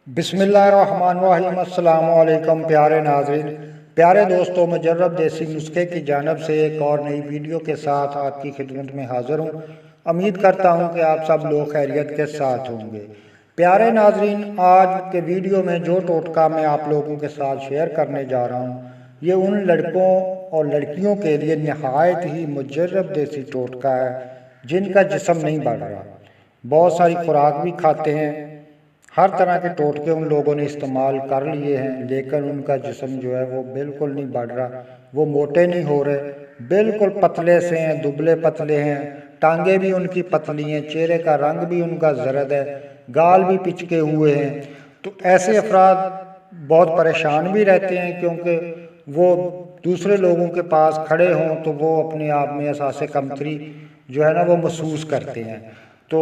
बिस्मिल्लाहिर्रहमानिर्रहीम। अस्सलाम वालेकुम प्यारे नाज़रीन, प्यारे दोस्तों, मुजर्रब देसी नुस्खे की जानब से एक और नई वीडियो के साथ आपकी खिदमत में हाज़िर हूँ। उम्मीद करता हूँ कि आप सब लोग खैरियत के साथ होंगे। प्यारे नाज़रीन, आज के वीडियो में जो टोटका मैं आप लोगों के साथ शेयर करने जा रहा हूँ, ये उन लड़कों और लड़कियों के लिए नहायत ही मुजर्रब देसी टोटका है जिनका जिस्म नहीं बढ़ रहा। बहुत सारी खुराक भी खाते हैं, हर तरह के टोटके उन लोगों ने इस्तेमाल कर लिए हैं, लेकिन उनका जिस्म जो है वो बिल्कुल नहीं बढ़ रहा। वो मोटे नहीं हो रहे, बिल्कुल पतले से हैं, दुबले पतले हैं, टांगे भी उनकी पतली हैं, चेहरे का रंग भी उनका जरद है, गाल भी पिचके हुए हैं। तो ऐसे अफराद बहुत परेशान भी रहते हैं, क्योंकि वो दूसरे लोगों के पास खड़े हों तो वो अपने आप में एहसास कमतरी जो है ना वो महसूस करते हैं। तो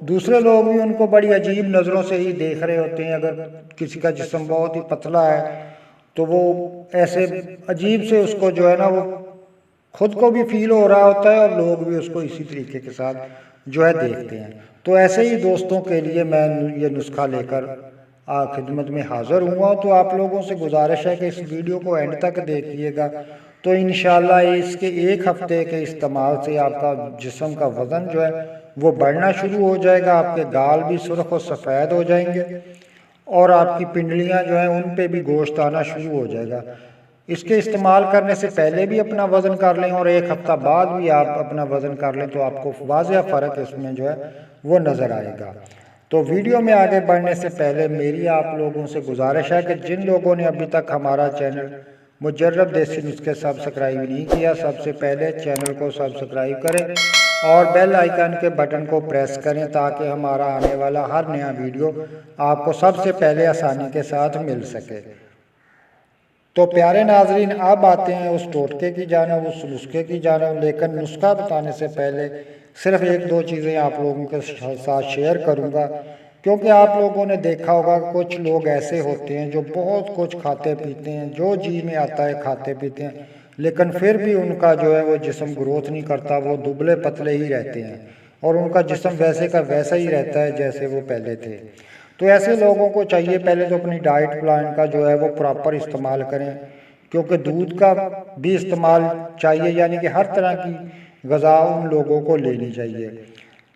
दूसरे लोग भी उनको बड़ी अजीब नज़रों से ही देख रहे होते हैं। अगर किसी का जिस्म बहुत ही पतला है तो वो ऐसे अजीब से उसको जो है ना वो खुद को भी फील हो रहा होता है और लोग भी उसको इसी तरीके के साथ जो है देखते हैं। तो ऐसे ही दोस्तों के लिए मैं ये नुस्खा लेकर खिदमत में हाज़िर हुआ। तो आप लोगों से गुजारिश है कि इस वीडियो को एंड तक देखिएगा, तो इंशाल्लाह इसके एक हफ्ते के इस्तेमाल से आपका जिस्म का वज़न जो है वो बढ़ना शुरू हो जाएगा, आपके गाल भी सुर्ख और सफ़ेद हो जाएंगे और आपकी पिंडलियां जो हैं उन पे भी गोश्त आना शुरू हो जाएगा। इसके इस्तेमाल करने से पहले भी अपना वज़न कर लें और एक हफ़्ता बाद भी आप अपना वज़न कर लें तो आपको वाज़ेह फ़र्क इसमें जो है वो नज़र आएगा। तो वीडियो में आगे बढ़ने से पहले मेरी आप लोगों से गुजारिश है कि जिन लोगों ने अभी तक हमारा चैनल मुजर्रब देसी नुस्खे सब्सक्राइब नहीं किया, सबसे पहले चैनल को सब्सक्राइब करें और बेल आइकन के बटन को प्रेस करें ताकि हमारा आने वाला हर नया वीडियो आपको सबसे पहले आसानी के साथ मिल सके। तो प्यारे नाजरीन, अब आते हैं उस टोटके की जानिब, उस नुस्खे की जानिब। लेकिन नुस्खा बताने से पहले सिर्फ एक दो चीज़ें आप लोगों के साथ शेयर करूंगा, क्योंकि आप लोगों ने देखा होगा कुछ लोग ऐसे होते हैं जो बहुत कुछ खाते पीते हैं, जो जी में आता है खाते पीते हैं, लेकिन फिर भी उनका जो है वो जिस्म ग्रोथ नहीं करता, वो दुबले पतले ही रहते हैं और उनका जिस्म वैसे का वैसा ही रहता है जैसे वो पहले थे। तो ऐसे लोगों को चाहिए पहले तो अपनी डाइट प्लान का जो है वो प्रॉपर इस्तेमाल करें, क्योंकि दूध का भी इस्तेमाल चाहिए, यानी कि हर तरह की ग़िज़ा उन लोगों को लेनी चाहिए।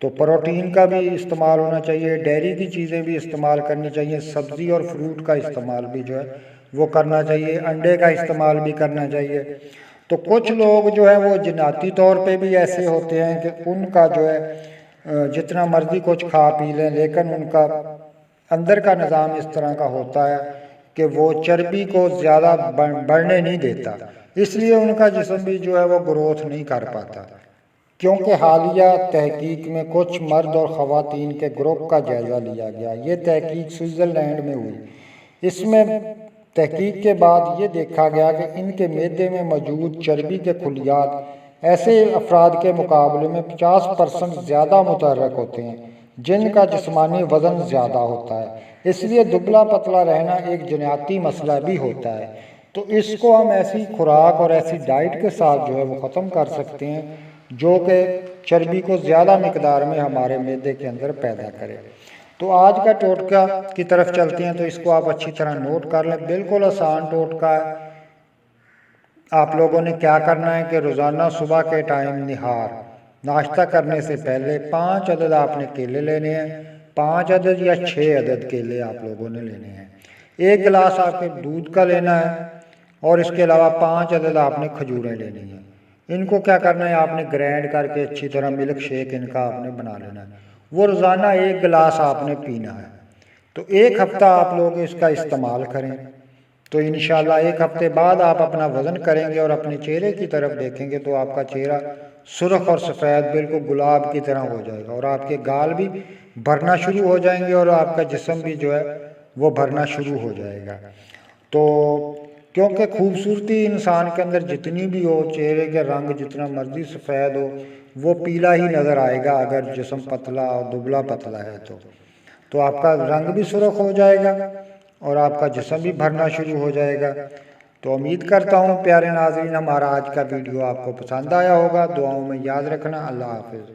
तो प्रोटीन का भी इस्तेमाल होना चाहिए, डेयरी की चीज़ें भी इस्तेमाल करनी चाहिए, सब्ज़ी और फ्रूट का इस्तेमाल भी जो है वो करना चाहिए, अंडे का इस्तेमाल भी करना चाहिए। तो कुछ लोग जो है वो जिनाती तौर पे भी ऐसे होते हैं कि उनका जो है जितना मर्ज़ी कुछ खा पी लें, लेकिन उनका अंदर का निज़ाम इस तरह का होता है कि वो चर्बी को ज़्यादा बढ़ने नहीं देता, इसलिए उनका जिस्म भी जो है वो ग्रोथ नहीं कर पाता। क्योंकि हालिया तहकीक में कुछ मर्द और ख़वातीन के ग्रुप का जायज़ा लिया गया। ये तहकीक स्विट्ज़रलैंड में हुई। इसमें तहकीक के बाद ये देखा गया कि इनके मैदे में मौजूद चर्बी के खुलियात ऐसे अफराद के मुकाबले में 50% ज़्यादा मुतहर्रिक होते हैं जिनका जिस्मानी वज़न ज़्यादा होता है। इसलिए दुबला पतला रहना एक जनाती मसला भी होता है। तो इसको हम ऐसी खुराक और ऐसी डाइट के साथ जो है वो ख़त्म कर सकते हैं जो कि चर्बी को ज़्यादा मिकदार में हमारे मैदे के अंदर पैदा करे। तो आज का टोटका की तरफ चलते हैं। तो इसको आप अच्छी तरह नोट कर लें, बिल्कुल आसान टोटका है। आप लोगों ने क्या करना है कि रोज़ाना सुबह के टाइम नाश्ता करने से पहले 5 अदद आपने केले लेने हैं, 5 अदद या 6 अदद केले आप लोगों ने लेने हैं। 1 गिलास आपके दूध का लेना है और इसके अलावा 5 अदद आपने खजूरें लेनी हैं। इनको क्या करना है, आपने ग्राइंड करके अच्छी तरह मिल्क शेक इनका आपने बना लेना है। वो रोज़ाना 1 गिलास आपने पीना है। तो 1 हफ़्ता आप लोग इसका इस्तेमाल करें, तो इंशाल्लाह 1 हफ़्ते बाद आप अपना वज़न करेंगे और अपने चेहरे की तरफ देखेंगे तो आपका चेहरा सुर्ख और सफ़ेद बिल्कुल गुलाब की तरह हो जाएगा और आपके गाल भी भरना शुरू हो जाएंगे और आपका जिस्म भी जो है वो भरना शुरू हो जाएगा। तो क्योंकि खूबसूरती इंसान के अंदर जितनी भी हो, चेहरे के रंग जितना मर्जी सफ़ेद हो, वो पीला ही नज़र आएगा अगर जिस्म पतला और दुबला पतला है। तो आपका रंग भी सुर्ख हो जाएगा और आपका जिस्म भी भरना शुरू हो जाएगा। तो उम्मीद करता हूँ प्यारे नाज़रीन हमारा आज का वीडियो आपको पसंद आया होगा। दुआओं में याद रखना। अल्लाह हाफ़िज़।